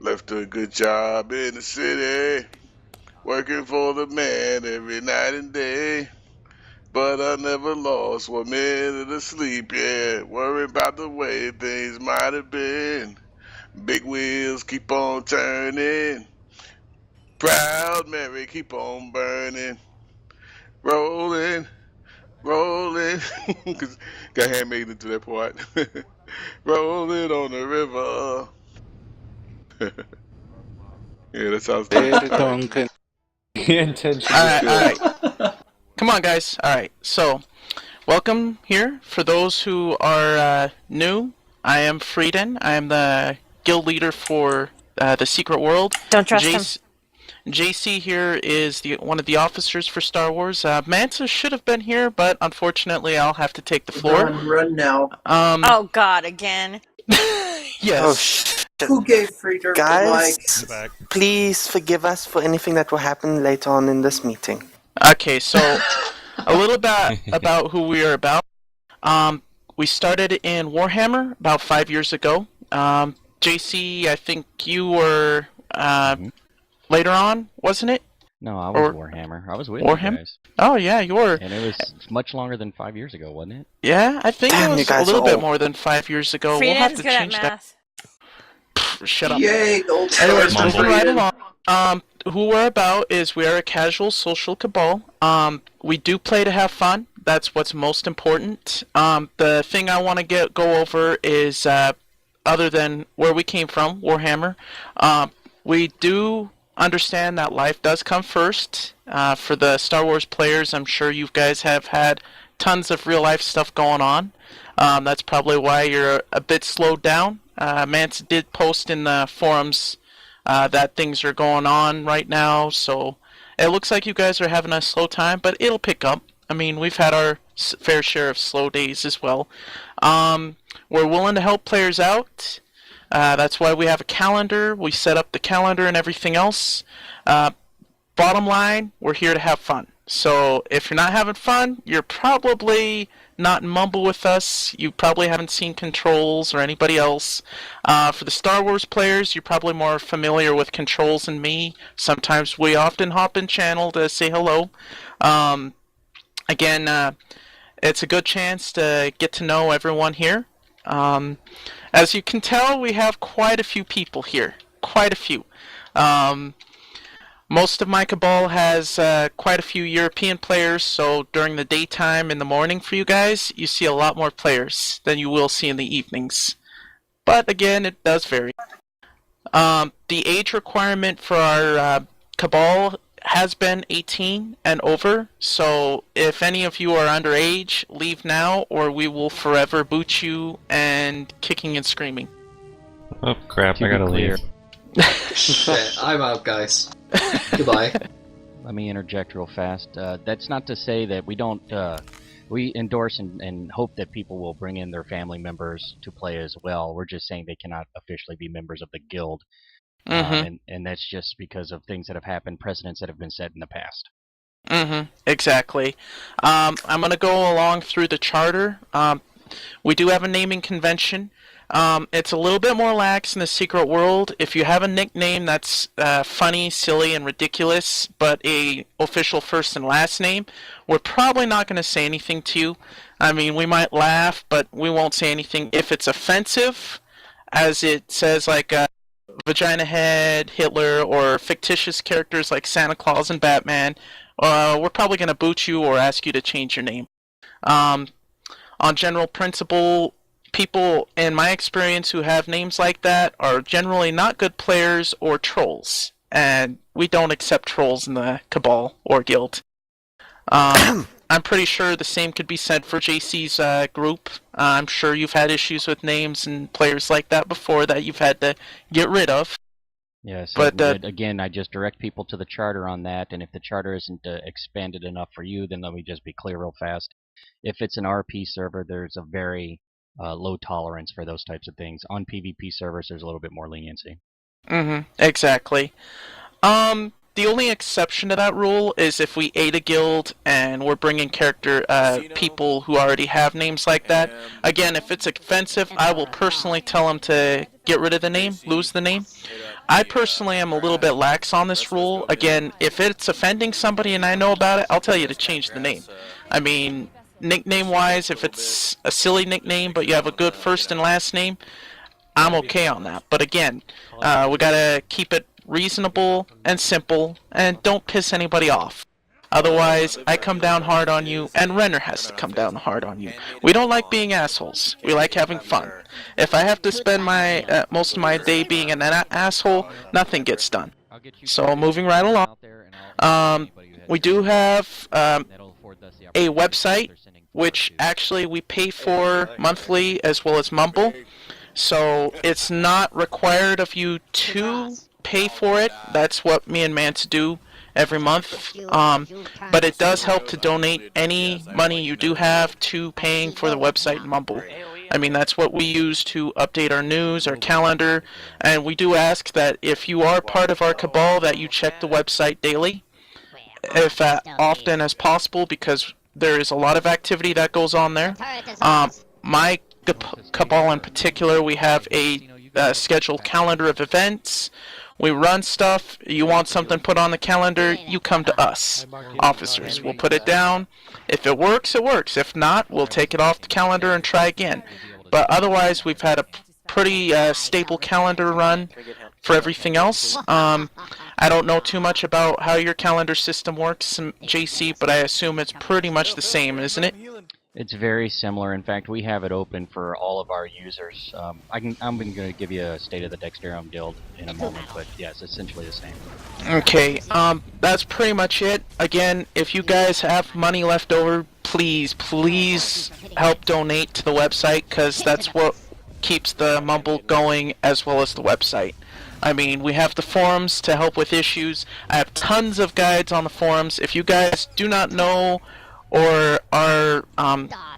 Left a good job in the city, working for the man every night and day. But I never lost 1 minute of sleep, yeah. Worrying about the way things might have been. Big wheels keep on turning. Proud Mary keep on burning. Rolling, rolling. Cause got handmade into that part. Rolling on the river. Yeah, that sounds Very alright. Tonkin. Intentionally. Yeah. Come on, guys. Alright, so, welcome here. For those who are new, I am Frieden. I am the guild leader for the Secret World. Don't trust him. JC here is one of the officers for Star Wars. Manta should have been here, but unfortunately I'll have to take the floor. Run now. Oh God, again. Yes. Oh, shit. Who gave Frieder Guys, the mic? please forgive us for anything that will happen later on in this meeting. Okay, so a little bit about who we are about. We started in Warhammer about 5 years ago. JC, I think you were later on, wasn't it? No, I was Warhammer. I was with Warhammer? you guys. Oh yeah, you were. And it was much longer than 5 years ago, wasn't it? Yeah, I think Damn, it you was a guys little are bit old. more than 5 years ago. We'll have Frieden's to good at change that. math. Shut up. Yay, gold Anyways, stars for moving right Frieden. along. Who we're about is we are a casual social cabal. We do play to have fun. That's what's most important. The thing I want to go over is, other than where we came from, Warhammer, we do understand that life does come first. For the Star Wars players, I'm sure you guys have had tons of real life stuff going on. That's probably why you're a bit slowed down. Mance did post in the forums that things are going on right now, so it looks like you guys are having a slow time, but it'll pick up. I mean, we've had our fair share of slow days as well. We're willing to help players out. That's why we have a calendar. We set up the calendar and everything else. Bottom line, we're here to have fun. So if you're not having fun, you're probably not in Mumble with us. You probably haven't seen Controls or anybody else. For the Star Wars players, you're probably more familiar with Controls than me. Sometimes we often hop in channel to say hello. Again, it's a good chance to get to know everyone here. As you can tell, we have quite a few people here. Quite a few. Most of my cabal has quite a few European players, so during the daytime in the morning for you guys, you see a lot more players than you will see in the evenings. But again, it does vary. The age requirement for our cabal has been 18 and over, so if any of you are underage, leave now or we will forever boot you and kicking and screaming. Oh crap, I gotta leave. Shit, I'm out, guys. Goodbye. Let me interject real fast. That's not to say that we don't. We endorse and hope that people will bring in their family members to play as well. We're just saying they cannot officially be members of the guild. And that's just because of things that have happened, precedents that have been set in the past. Exactly. I'm going to go along through the charter. We do have a naming convention. It's a little bit more lax in the Secret World. If you have a nickname that's funny, silly, and ridiculous, but a official first and last name, we're probably not going to say anything to you. I mean, we might laugh, but we won't say anything. If it's offensive, as it says, like Vagina Head, Hitler, or fictitious characters like Santa Claus and Batman, we're probably going to boot you or ask you to change your name. On general principle, people, in my experience, who have names like that are generally not good players or trolls, and we don't accept trolls in the Cabal or Guild. I'm pretty sure the same could be said for JC's group. I'm sure you've had issues with names and players like that before that you've had to get rid of. Yes, but again, I just direct people to the charter on that, and if the charter isn't expanded enough for you, then let me just be clear real fast. If it's an RP server, there's a very low tolerance for those types of things. On PvP servers, there's a little bit more leniency. Exactly. The only exception to that rule is if we aid a guild and we're bringing people who already have names like that. Again, if it's offensive, I will personally tell them to get rid of the name, lose the name. I personally am a little bit lax on this rule. Again, if it's offending somebody and I know about it, I'll tell you to change the name. I mean, nickname-wise, if it's a silly nickname but you have a good first and last name, I'm okay on that. But again, we gotta keep it reasonable and simple, and don't piss anybody off. Otherwise, I come down hard on you, and Renner has to come down hard on you. We don't like being assholes. We like having fun. If I have to spend my most of my day being an asshole, nothing gets done. So moving right along, we do have a website, which actually we pay for monthly as well as Mumble. So it's not required of you to pay for it. That's what me and Mance do every month. But it does help to donate any money you do have to paying for the website Mumble. I mean, that's what we use to update our news, our calendar, and we do ask that if you are part of our cabal that you check the website daily, if often as possible, because there is a lot of activity that goes on there. My cabal in particular, we have a scheduled calendar of events. We run stuff. You want something put on the calendar, you come to us, officers. We'll put it down. If it works, it works. If not, we'll take it off the calendar and try again. But otherwise, we've had a pretty stable calendar run for everything else. I don't know too much about how your calendar system works, JC, but I assume it's pretty much the same, isn't it? It's very similar. In fact, we have it open for all of our users. I'm going to give you a state of the Dexterium Guild in a moment, but yes, essentially the same. Okay, that's pretty much it. Again, if you guys have money left over, please help donate to the website, because that's what keeps the Mumble going as well as the website. I mean, we have the forums to help with issues. I have tons of guides on the forums. If you guys do not know or are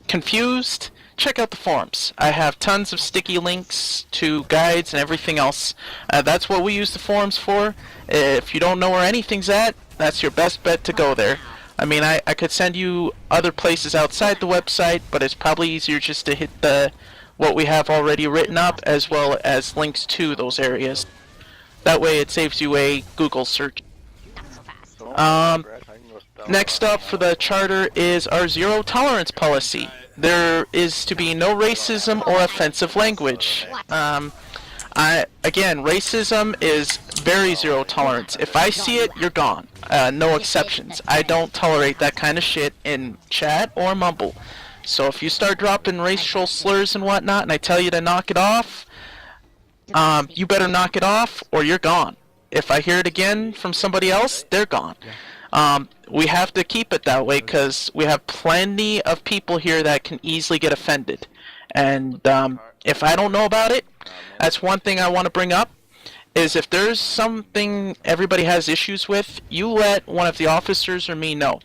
confused, check out the forums. I have tons of sticky links to guides and everything else. That's what we use the forums for. If you don't know where anything's at, that's your best bet to go there. I mean, I could send you other places outside the website, but it's probably easier just to hit what we have already written up, as well as links to those areas. That way it saves you a Google search. Next up for the charter is our zero tolerance policy. There is to be no racism or offensive language. Again, racism is very zero tolerance. If I see it, you're gone. No exceptions. I don't tolerate that kind of shit in chat or Mumble. So if you start dropping racial slurs and whatnot, and I tell you to knock it off, you better knock it off or you're gone. If I hear it again from somebody else, they're gone. We have to keep it that way because we have plenty of people here that can easily get offended. And if I don't know about it, that's one thing I want to bring up, is if there's something everybody has issues with, you let one of the officers or me know.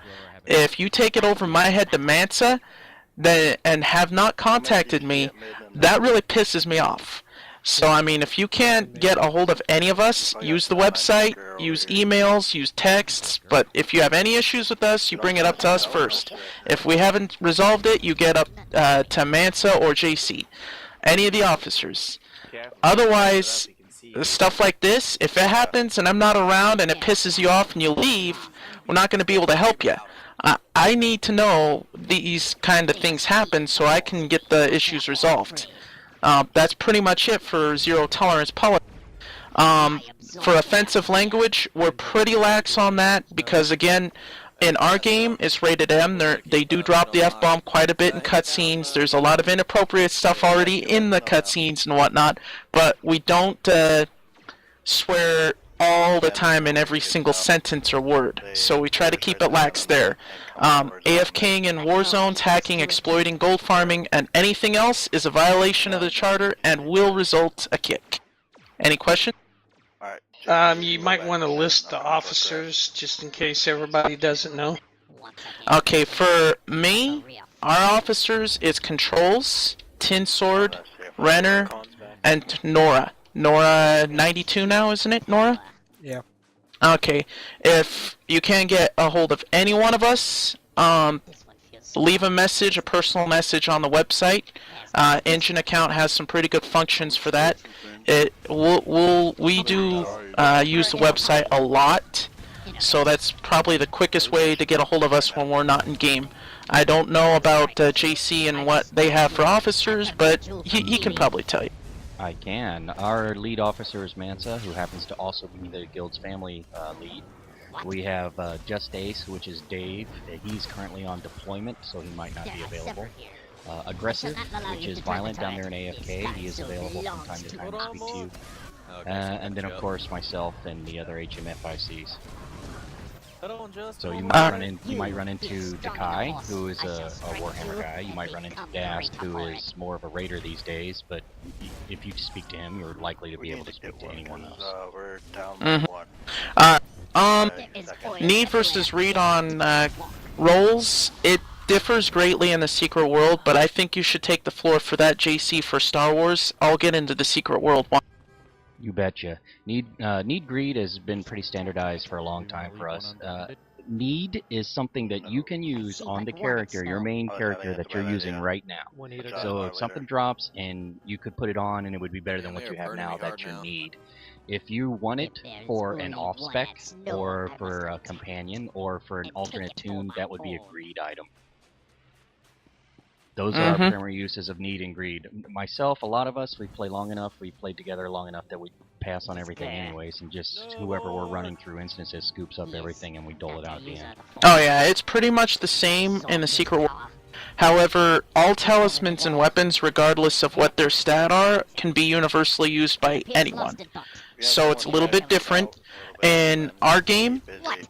If you take it over my head to Mansa and have not contacted me, that really pisses me off. So, I mean, if you can't get a hold of any of us, use the website, use emails, use texts, but if you have any issues with us, you bring it up to us first. If we haven't resolved it, you get up to Mansa or JC, any of the officers. Otherwise, stuff like this, if it happens and I'm not around and it pisses you off and you leave, we're not going to be able to help you. I need to know these kind of things happen so I can get the issues resolved. That's pretty much it for zero tolerance policy. For offensive language, we're pretty lax on that because, again, in our game, it's rated M. They do drop the F-bomb quite a bit in cutscenes. There's a lot of inappropriate stuff already in the cutscenes and whatnot, but we don't swear all the time in every single sentence or word, so we try to keep it lax there. AFKing in war zones, hacking, exploiting, gold farming, and anything else is a violation of the charter and will result a kick. Any questions? You might want to list the officers just in case everybody doesn't know. Okay, for me, our officers is Controls, Tin Sword, Renner, and Nora. Nora 92 now, isn't it, Nora? Yeah. Okay, if you can't get a hold of any one of us, leave a message, a personal message on the website. Engine account has some pretty good functions for that. We do use the website a lot, so that's probably the quickest way to get a hold of us when we're not in game. I don't know about JC and what they have for officers, but he can probably tell you. I can. Our lead officer is Mansa, who happens to also be the guild's family lead. We have Just Ace, which is Dave. He's currently on deployment, so he might not be available. Aggressive, which is Violent down there in AFK. He is available from time to time to speak to you. And then, of course, myself and the other HMFICs. So you might run into Dakai, who is a Warhammer guy. You might run into Dast, who is more of a raider these days. But if you speak to him, you're likely to be able to speak to anyone else. Need versus read on roles. It differs greatly in the Secret World, but I think you should take the floor for that, JC, for Star Wars. I'll get into the Secret World one. You betcha. Need greed has been pretty standardized for a long time for us. Need is something that you can use on the character, your main character that you're using right now. So if something drops and you could put it on and it would be better than what you have now, that's your need. If you want it for an off-spec, or for a companion, or for an alternate tune, that would be a greed item. Those are our primary uses of need and greed. Myself, a lot of us, we play long enough, we played together long enough that we pass on everything anyways, and just whoever we're running through instances scoops up everything and we dole it out at the end. Oh yeah, it's pretty much the same in the Secret World. However, all talismans and weapons, regardless of what their stat are, can be universally used by anyone. So it's a little bit different. In our game,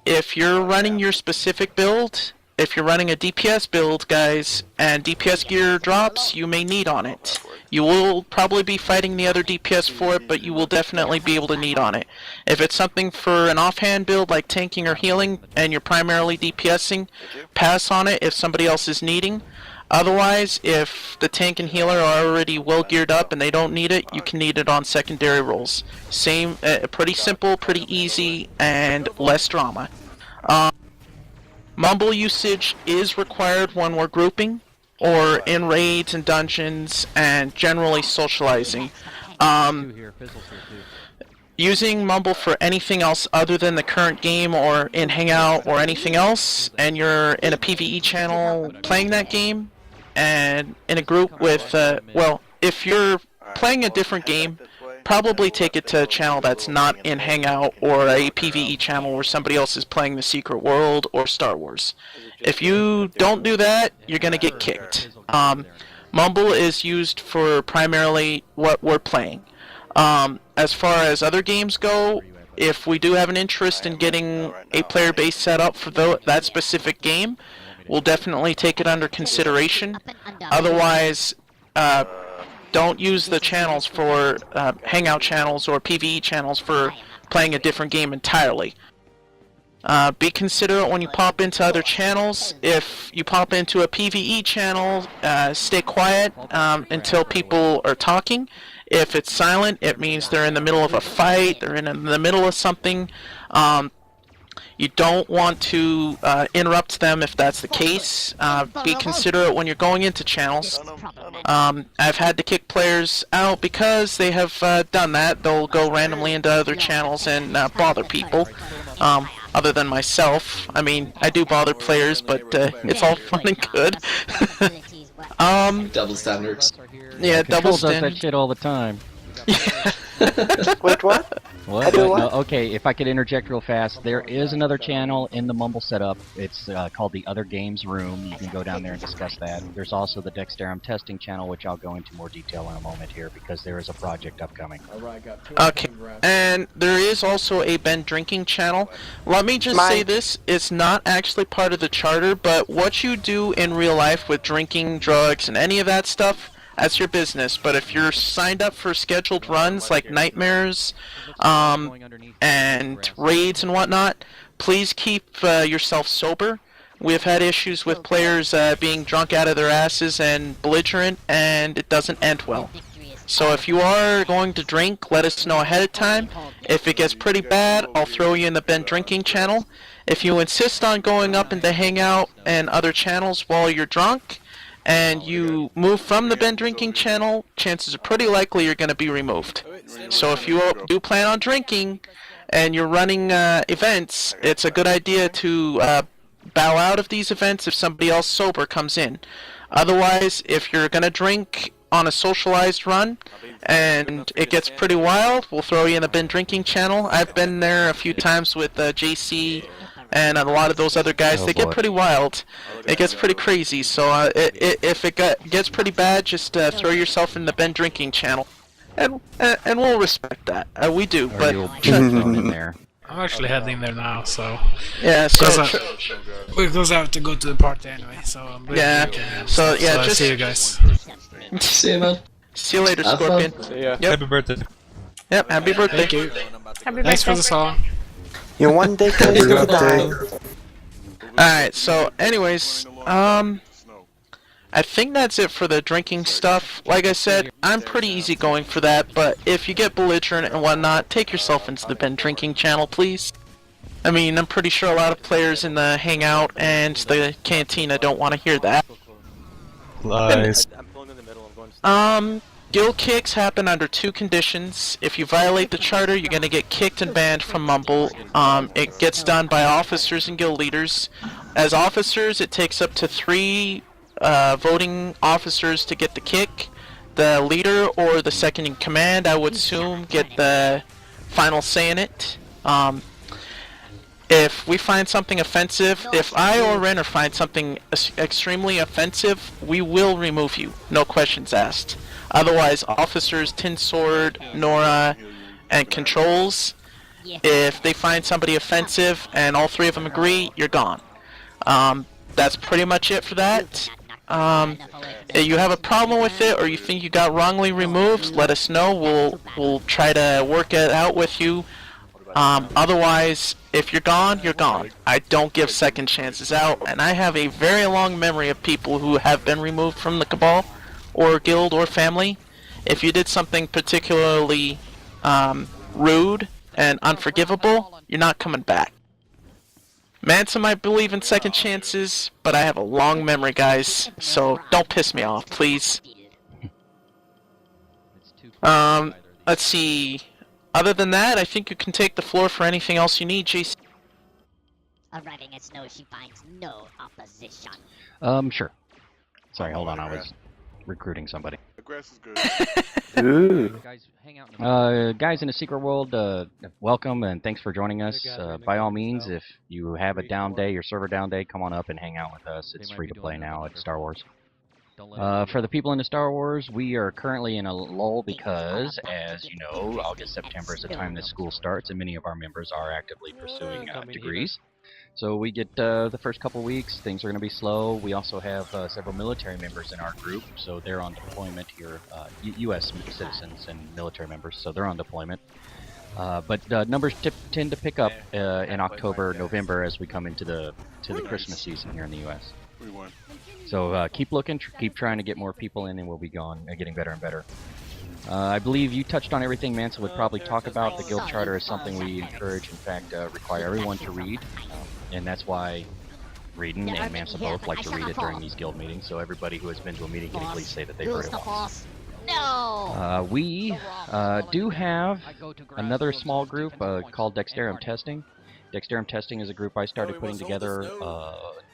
if you're running your specific build, if you're running a DPS build, guys, and DPS gear drops, you may need on it. You will probably be fighting the other DPS for it, but you will definitely be able to need on it. If it's something for an offhand build like tanking or healing, and you're primarily DPSing, pass on it if somebody else is needing. Otherwise, if the tank and healer are already well geared up and they don't need it, you can need it on secondary roles. Same, pretty simple, pretty easy, and less drama. Mumble usage is required when we're grouping, or in raids and dungeons, and generally socializing. Using Mumble for anything else other than the current game or in Hangout or anything else, and you're in a PvE channel playing that game, and in a group with, well, if you're playing a different game, probably take it to a channel that's not in Hangout or a PvE channel where somebody else is playing the Secret World or Star Wars. If you don't do that, you're going to get kicked. Mumble is used for primarily what we're playing. As far as other games go, if we do have an interest in getting a player base set up for that specific game, we'll definitely take it under consideration. Otherwise, don't use the channels for Hangout channels or PvE channels for playing a different game entirely. Be considerate when you pop into other channels. If you pop into a PvE channel, stay quiet until people are talking. If it's silent, it means they're in the middle of a fight, they're in the middle of something. You don't want to interrupt them if that's the case. Be considerate when you're going into channels. I've had to kick players out because they have done that. They'll go randomly into other channels and bother people. Other than myself. I mean, I do bother players, but it's all fun and good. Double standards. Control Yeah, double does that standards. shit all the time. Wait, what? What? I do what? No, okay, if I could interject real fast, there is another channel in the Mumble setup. It's called the Other Games Room. You can go down there and discuss that. There's also the Dexterum testing channel, which I'll go into more detail in a moment here, because there is a project upcoming. Okay, and there is also a Ben Drinking channel. Let me just say this, it's not actually part of the charter, but what you do in real life with drinking, drugs, and any of that stuff, that's your business. But if you're signed up for scheduled runs like nightmares and raids and whatnot, please keep yourself sober. We've had issues with players being drunk out of their asses and belligerent, and it doesn't end well. So if you are going to drink, let us know ahead of time. If it gets pretty bad, I'll throw you in the Ben Drinking channel. If you insist on going up into Hangout and other channels while you're drunk, and you move from the Ben Drinking channel, chances are pretty likely you're going to be removed. So if you do plan on drinking and you're running events, it's a good idea to bow out of these events if somebody else sober comes in. Otherwise, if you're going to drink on a socialized run and it gets pretty wild, we'll throw you in the Ben Drinking channel. I've been there a few times with JC and a lot of those other guys. They get pretty wild. It gets pretty crazy. So if it gets pretty bad, just throw yourself in the Ben Drinking channel, and we'll respect that. We do, but in there. I'm actually heading there now, so yeah. So it goes out to go to the party anyway. So I'm yeah. So yeah, just see you guys. See you, man. See you later, Have Scorpion. fun. Yep. Happy birthday. Yep. Happy birthday. Thank you. Happy Thanks for birthday. the song. You're one day closer to dying. Alright, so anyways, I think that's it for the drinking stuff. Like I said, I'm pretty easygoing for that, but if you get belligerent and whatnot, take yourself into the Ben Drinking channel, please. I mean, I'm pretty sure a lot of players in the Hangout and the Cantina don't want to hear that. Lies. Guild kicks happen under two conditions. If you violate the charter, you're going to get kicked and banned from Mumble. It gets done by officers and guild leaders. As officers, it takes up to 3 voting officers to get the kick. The leader or the second in command, I would assume, get the final say in it. If we find something offensive, if I or Renner find something extremely offensive, we will remove you. No questions asked. Otherwise, officers Tin Sword, Nora, and Controls, if they find somebody offensive and all 3 of them agree, you're gone. That's pretty much it for that. If you have a problem with it or you think you got wrongly removed, let us know. We'll try to work it out with you. Otherwise, if you're gone, you're gone. I don't give second chances out, and I have a very long memory of people who have been removed from the Cabal, or guild, or family. If you did something particularly rude and unforgivable, you're not coming back. Mansa might believe in second chances, but I have a long memory, guys, so don't piss me off, please. Let's see. Other than that, I think you can take the floor for anything else you need, JC. Arriving at Snow, she finds no opposition. Sure. Sorry, hold on, I was recruiting somebody. The grass is good. Guys, hang out. Guys in the secret world, welcome and thanks for joining us. By all means, if you have a down day, your server down day, come on up and hang out with us. It's free to play now at Star Wars. For the people into Star Wars, we are currently in a lull because, as you know, August, September is the time that school starts, and many of our members are actively pursuing degrees. So we get the first couple weeks, things are going to be slow. We also have several military members in our group, so they're on deployment here, U.S. citizens and military members, so they're on deployment. But numbers tend to pick up in October, November as we come into the Christmas season here in the U.S. So keep looking, keep trying to get more people in, and we'll be getting better and better. I believe you touched on everything Mansa would probably talk about. The guild charter is something we encourage, in fact, require everyone to read, and that's why Reedon and Mansa both like to read it during these guild meetings, so everybody who has been to a meeting can at least say that they've heard it once. No. We do have another small group called Dexterium Testing. Dexterium Testing is a group I started putting together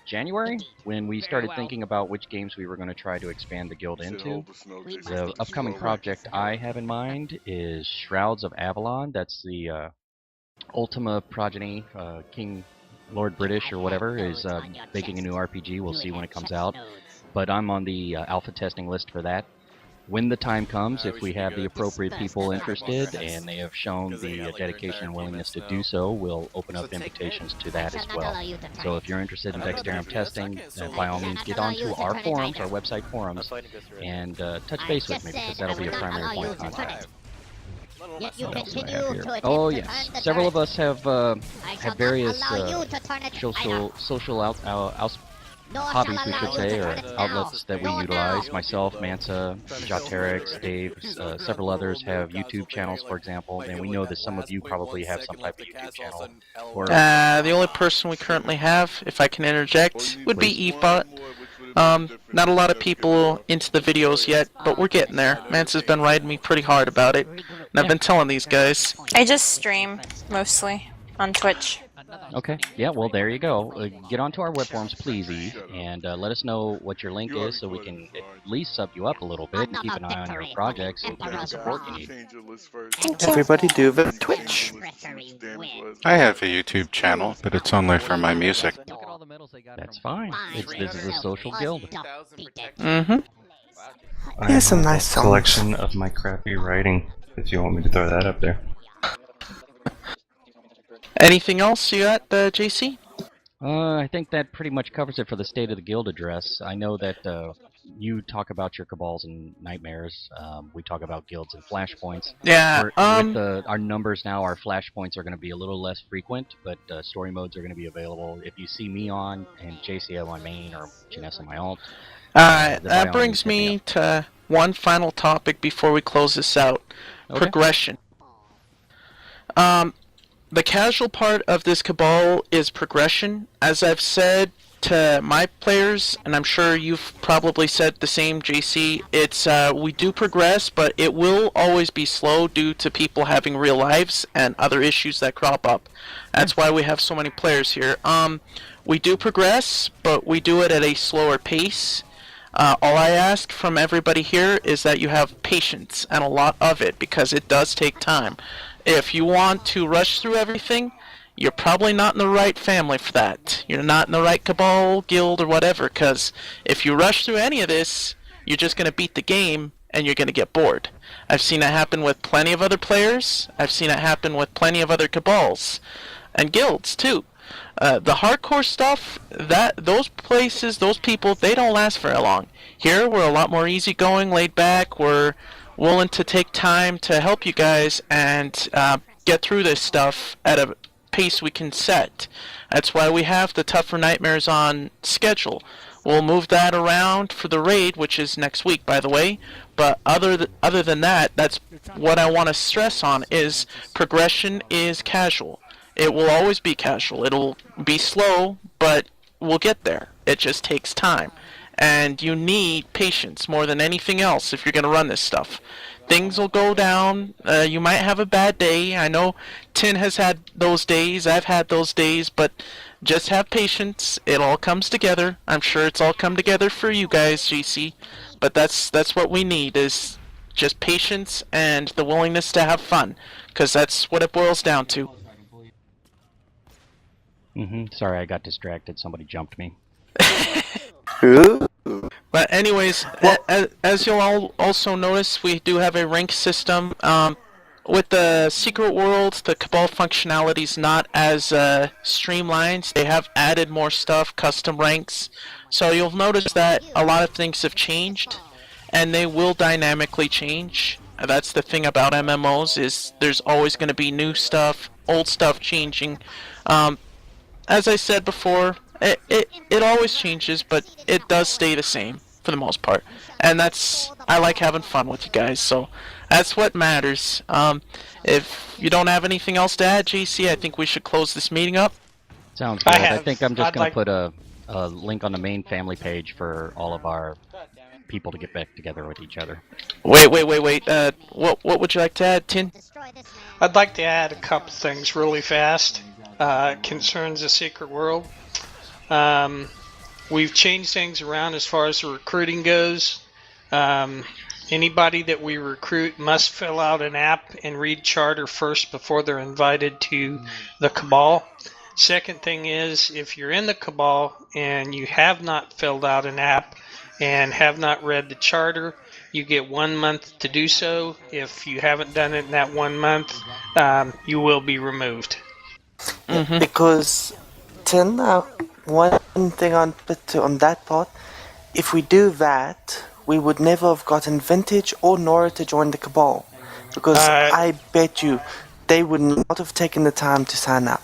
January, when we started thinking about which games we were going to try to expand the guild into. The upcoming project I have in mind is Shrouds of Avalon. That's the Ultima progeny, King Lord British or whatever, is making a new RPG. We'll see when it comes out. But I'm on the alpha testing list for that. When the time comes, if we have the appropriate people interested and they have shown the dedication and willingness to do so, we'll open up invitations to that as well. So if you're interested in Dexterium testing, by all means get onto our forums, our website forums, and touch base with me, because that'll be a primary point of contact. Oh yes, several of us have various social hobbies, we should say, or outlets that we utilize. Myself, Mansa, Joterex, Dave, several others have YouTube channels, for example, and we know that some of you probably have some type of YouTube channel. Or The only person we currently have, if I can interject, would be EveBot. Not a lot of people into the videos yet, but we're getting there. Mansa's been riding me pretty hard about it, and I've been telling these guys. I just stream mostly on Twitch. Okay, yeah, well, there you go. Get onto our web forums, please, Eve, and let us know what your link is so we can at least sub you up a little bit and keep an eye on your projects and the support you need. Everybody do the Twitch. I have a YouTube channel, but it's only for my music. That's fine. This is a social guild. Mm-hmm. I Here's some have nice a songs. collection of my crappy writing, if you want me to throw that up there. Anything else you got, JC? I think that pretty much covers it for the State of the Guild address. I know that you talk about your cabals and nightmares. We talk about guilds and flashpoints. Yeah. With our numbers now, our flashpoints are going to be a little less frequent, but story modes are going to be available. If you see me on and JC on my main or Janessa on my alt. That brings me to one final topic before we close this out. Okay. Progression. The casual part of this cabal is progression. As I've said to my players, and I'm sure you've probably said the same, JC, it's we do progress, but it will always be slow due to people having real lives and other issues that crop up. That's why we have so many players here. We do progress, but we do it at a slower pace. All I ask from everybody here is that you have patience, and a lot of it, because it does take time. If you want to rush through everything, you're probably not in the right family for that. You're not in the right cabal, guild, or whatever, because if you rush through any of this, you're just going to beat the game, and you're going to get bored. I've seen it happen with plenty of other players. I've seen it happen with plenty of other cabals, and guilds, too. The hardcore stuff, those places, those people, they don't last very long. Here, we're a lot more easygoing, laid back. We're willing to take time to help you guys and get through this stuff at a pace we can set. That's why we have the Tougher Nightmares on schedule. We'll move that around for the raid, which is next week, by the way. But other than that, that's what I want to stress on, is progression is casual. It will always be casual. It'll be slow, but we'll get there. It just takes time. And you need patience more than anything else if you're going to run this stuff. Things will go down. You might have a bad day. I know Tin has had those days. I've had those days. But just have patience. It all comes together. I'm sure it's all come together for you guys, GC. But that's what we need, is just patience and the willingness to have fun. Because that's what it boils down to. Sorry, I got distracted. Somebody jumped me. But anyways, as you'll all also notice, we do have a rank system. With the Secret World, the Cabal functionality is not as streamlined. They have added more stuff, custom ranks. So you'll notice that a lot of things have changed, and they will dynamically change. That's the thing about MMOs, is there's always going to be new stuff, old stuff changing. As I said before, it always changes, but it does stay the same for the most part. And I like having fun with you guys, so that's what matters. If you don't have anything else to add, JC, I think we should close this meeting up. Sounds good. I think I'm just going to put a link on the main family page for all of our people to get back together with each other. Wait. What would you like to add, Tin? I'd like to add a couple things really fast. Concerns the Secret World. We've changed things around as far as the recruiting goes. Anybody that we recruit must fill out an app and read charter first before they're invited to the Cabal. Second thing is, if you're in the Cabal and you have not filled out an app and have not read the charter, you get 1 month to do so. If you haven't done it in that 1 month, you will be removed. Because, Tin, one thing on that part, if we do that, we would never have gotten Vintage or Nora to join the Cabal. Because I bet you they would not have taken the time to sign up.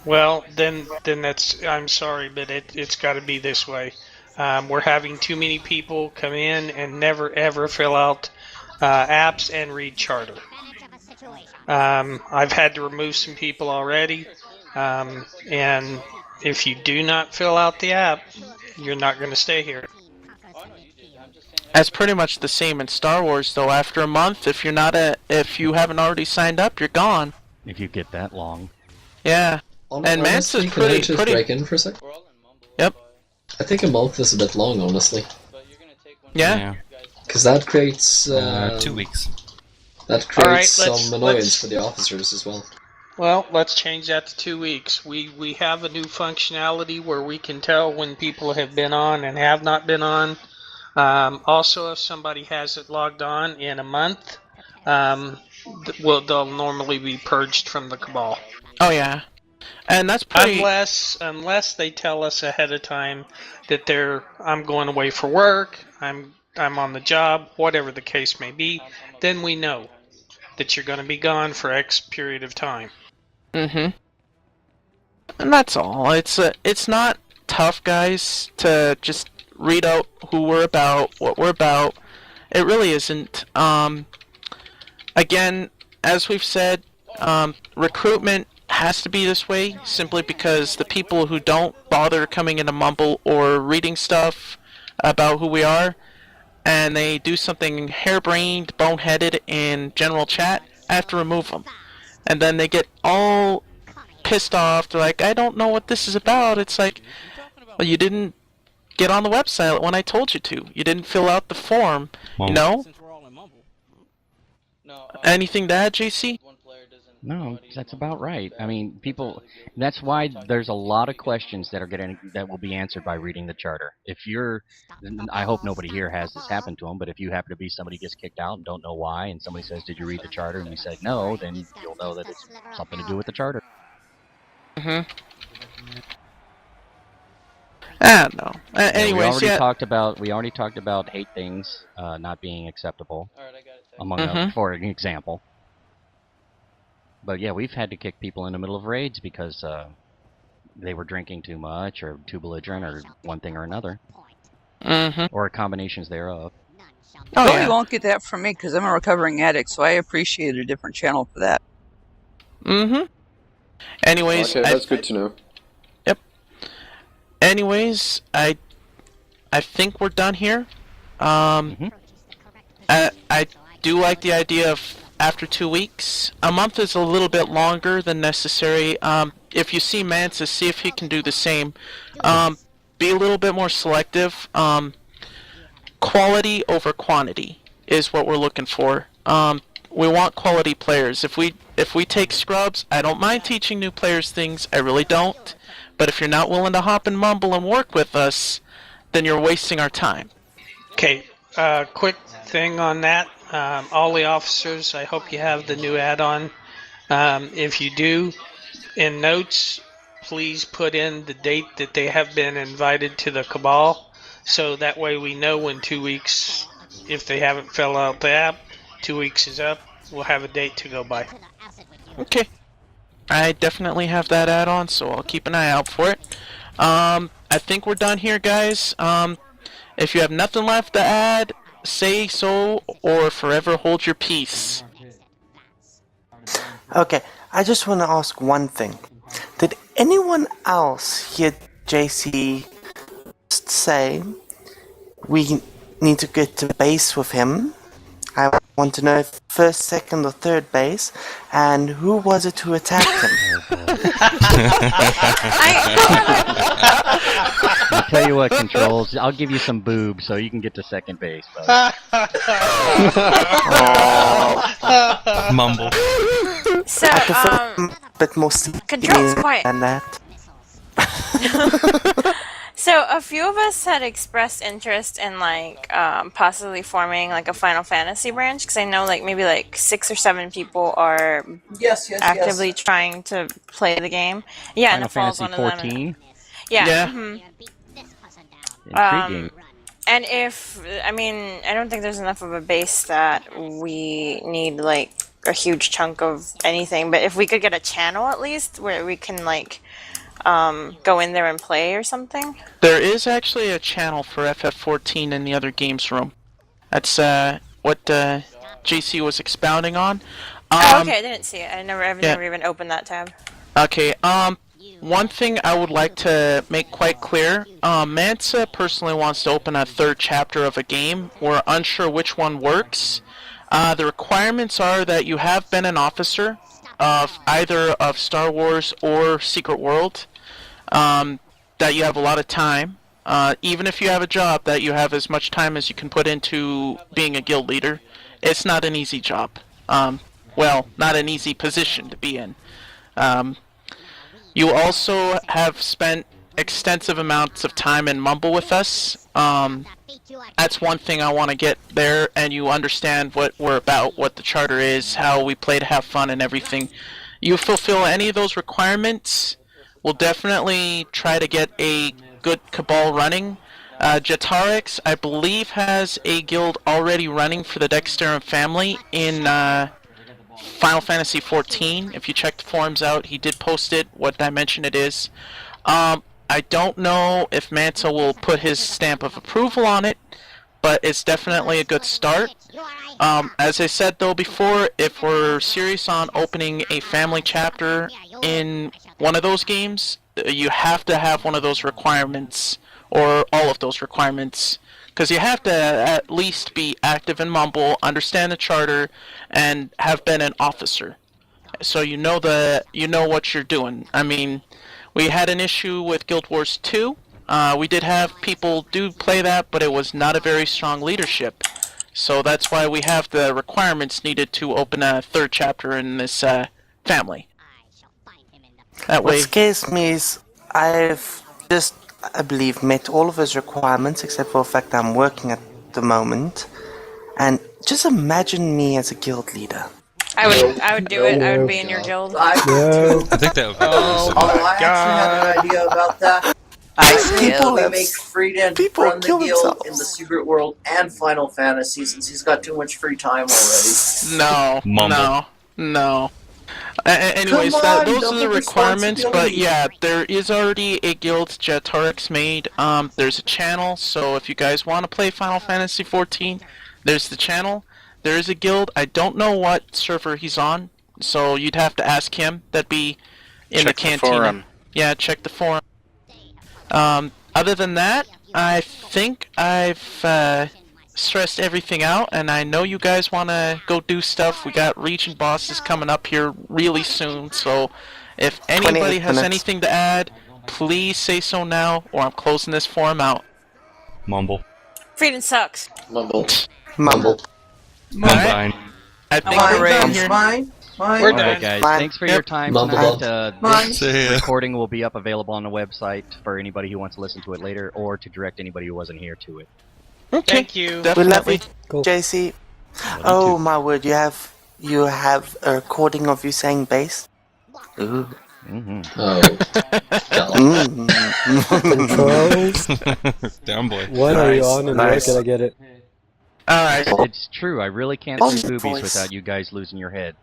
Well, then that's. I'm sorry, but it's got to be this way. We're having too many people come in and never ever fill out apps and read charter. I've had to remove some people already, and if you do not fill out the app, you're not going to stay here. That's pretty much the same in Star Wars, though. After a month, if you haven't already signed up, you're gone. If you get that long. Yeah. And Honestly, Mansa's can I just pretty. break in for a sec? Yep. I think a month is a bit long, honestly. Yeah. Because that creates 2 weeks. That Alright, creates some annoyance for the officers as well. Well, let's change that to 2 weeks. We have a new functionality where we can tell when people have been on and have not been on. Also, if somebody hasn't logged on in a month, they'll normally be purged from the Cabal. Oh yeah, and that's pretty. Unless they tell us ahead of time that I'm going away for work, I'm on the job, whatever the case may be, then we know that you're going to be gone for X period of time. And that's all. It's not tough, guys, to just read out who we're about, what we're about. It really isn't. Again, as we've said, recruitment has to be this way simply because the people who don't bother coming into Mumble or reading stuff about who we are, and they do something harebrained, boneheaded in general chat, I have to remove them. And then they get all pissed off. They're like, I don't know what this is about. It's like, well, you didn't get on the website when I told you to. You didn't fill out the form, you know? Anything to add, JC? No, that's about right. I mean, people. That's why there's a lot of questions that will be answered by reading the charter. If you're, I hope nobody here has this happen to them, but if you happen to be somebody gets kicked out and don't know why, and somebody says, "Did you read the charter?" and we said no, then you'll know that it's something to do with the charter. No. Anyways, we already talked about hate things not being acceptable, among others, for an example. But yeah, we've had to kick people in the middle of raids because they were drinking too much or too belligerent or one thing or another. Or combinations thereof. You won't get that from me because I'm a recovering addict, so I appreciate a different channel for that. Anyways, okay, that's good to know. Yep. Anyways, I think we're done here. I do like the idea of after 2 weeks. A month is a little bit longer than necessary. If you see Mansa, see if he can do the same. Be a little bit more selective. Quality over quantity is what we're looking for. We want quality players. If we take scrubs, I don't mind teaching new players things. I really don't. But if you're not willing to hop and mumble and work with us, then you're wasting our time. Okay, quick thing on that. All the officers, I hope you have the new add-on. If you do, in notes, please put in the date that they have been invited to the Cabal, so that way we know when 2 weeks, if they haven't filled out the app, 2 weeks is up, we'll have a date to go by. Okay. I definitely have that add-on, so I'll keep an eye out for it. I think we're done here, guys. If you have nothing left to add, say so, or forever hold your peace. Okay, I just want to ask one thing. Did anyone else hear JC say we need to get to base with him? I want to know if first, second, or third base, and who was it who attacked him? I'll tell you what, Controls, I'll give you some boobs so you can get to second base. Mumble. So, I prefer a bit more Control's quiet. than that. So a few of us had expressed interest in possibly forming like a Final Fantasy branch, because I know maybe 6 or 7 people are actively trying to play the game. Yeah, Final Fantasy 14. Yeah. Intriguing. And I don't think there's enough of a base that we need a huge chunk of anything. But if we could get a channel at least where we can like go in there and play or something. There is actually a channel for FF14 in the other games room. That's what JC was expounding on. Oh, okay, I didn't see it. I've never even opened that tab. Okay, one thing I would like to make quite clear, Mansa personally wants to open a third chapter of a game. We're unsure which one works. The requirements are that you have been an officer of either of Star Wars or Secret World, that you have a lot of time, even if you have a job, that you have as much time as you can put into being a guild leader. It's not an easy job. Well, not an easy position to be in. You also have spent extensive amounts of time in Mumble with us. That's one thing I want to get there, and you understand what we're about, what the charter is, how we play to have fun and everything. You fulfill any of those requirements, we'll definitely try to get a good cabal running. Jetarix, I believe, has a guild already running for the Dexterum family in Final Fantasy XIV. If you check the forums out, he did post it, what dimension it is. I don't know if Mansa will put his stamp of approval on it, but it's definitely a good start. As I said though before, if we're serious on opening a family chapter in one of those games, you have to have one of those requirements, or all of those requirements, because you have to at least be active in Mumble, understand the charter, and have been an officer. So you know what you're doing. I mean, we had an issue with Guild Wars 2. We did have people do play that, but it was not a very strong leadership. So that's why we have the requirements needed to open a third chapter in this family. That way. What scares me is I've just, I believe, met all of his requirements except for the fact that I'm working at the moment. And just imagine me as a guild leader. I would do it. I would be in your guild. I think that would be I actually had an idea about that. People we make Frieden run the kill guild themselves. in the Secret World and Final Fantasy since he's got too much free time already. No, Mumble. no. Anyways, Come on, those are the double requirements, but responsibility. yeah, there is already a guild Jetarix made. There's a channel, so if you guys want to play Final Fantasy XIV, there's the channel. There is a guild. I don't know what server he's on, so you'd have to ask him. That'd be in the cantina. Forum. Yeah, check the forum. Other than that, I think I've stressed everything out, and I know you guys want to go do stuff. We got region bosses coming up here really soon, so if anybody has anything to add, please say so now, or I'm closing this forum out. Mumble. Frieden sucks. Mumble. Mumble. Alright. I think we're done here. Mine. We're done. Alright guys, Mine. thanks for your time Mumble. tonight. Mine. This recording will be up available on the website for anybody who wants to listen to it later, or to direct anybody who wasn't here to it. Okay. Thank you. We love Definitely. you, JC. Oh my word, you have a recording of you saying bass? Ooh. Oh. Controls? Down boy. What are you on and where Nice. can I get it? Alright. It's true, I really can't Oh, do boobies voice. without you guys losing your head.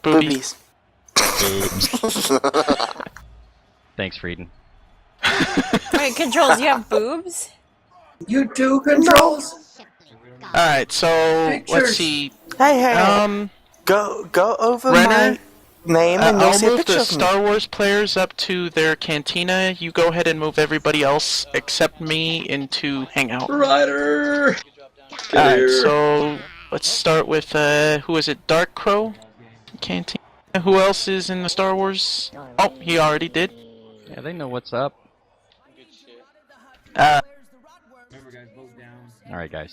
Boobies. Thanks, Frieden. Wait, Controls, you have boobs? You do, Controls? Alright, so let's Pictures. see. Hey, go over Renner? my name and you'll I'll see a move picture the of me. Star Wars players up to their cantina. You go ahead and move everybody else except me into Hangout. Ryder! Alright, so let's start with, who is it? Dark Crow? Cantina. Who else is in the Star Wars? Oh, he already did. Yeah, they know what's up. Uh, Alright guys.